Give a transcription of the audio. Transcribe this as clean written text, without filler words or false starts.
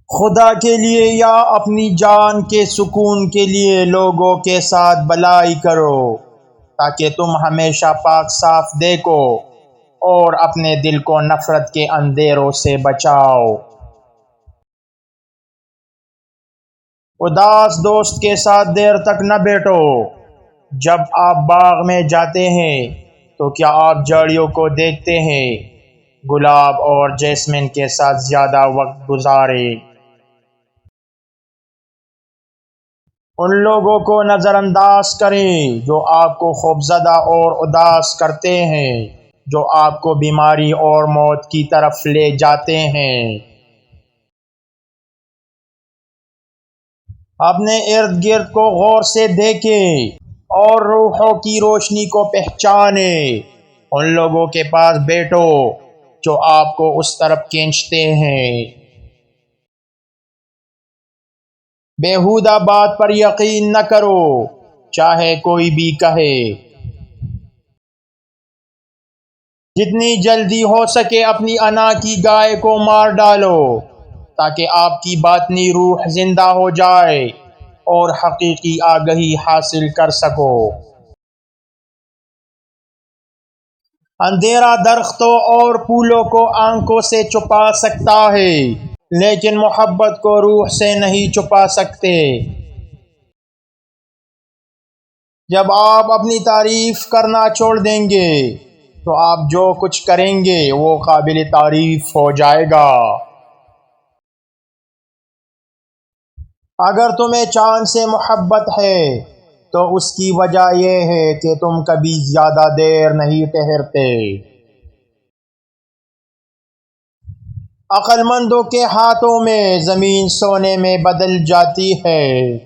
خدا کے لیے یا اپنی جان کے سکون کے لیے لوگوں کے ساتھ بھلائی کرو تاکہ تم ہمیشہ پاک صاف دیکھو اور اپنے دل کو نفرت کے اندھیروں سے بچاؤ۔ اداس دوست کے ساتھ دیر تک نہ بیٹھو۔ جب آپ باغ میں جاتے ہیں تو کیا آپ جھاڑیوں کو دیکھتے ہیں؟ گلاب اور جیسمین کے ساتھ زیادہ وقت گزاریں۔ ان لوگوں کو نظر انداز کریں جو آپ کو خوفزدہ اور اداس کرتے ہیں، جو آپ کو بیماری اور موت کی طرف لے جاتے ہیں۔ اپنے ارد گرد کو غور سے دیکھیں اور روحوں کی روشنی کو پہچانیں۔ ان لوگوں کے پاس بیٹھو جو آپ کو اس طرف کھینچتے ہیں۔ بیہودہ بات پر یقین نہ کرو، چاہے کوئی بھی کہے۔ جتنی جلدی ہو سکے اپنی انا کی گائے کو مار ڈالو تاکہ آپ کی باطنی روح زندہ ہو جائے اور حقیقی آگہی حاصل کر سکو۔ اندھیرا درختوں اور پھولوں کو آنکھوں سے چھپا سکتا ہے، لیکن محبت کو روح سے نہیں چھپا سکتے۔ جب آپ اپنی تعریف کرنا چھوڑ دیں گے تو آپ جو کچھ کریں گے وہ قابل تعریف ہو جائے گا۔ اگر تمہیں چاند سے محبت ہے تو اس کی وجہ یہ ہے کہ تم کبھی زیادہ دیر نہیں ٹھہرتے۔ عقل مندوں کے ہاتھوں میں زمین سونے میں بدل جاتی ہے۔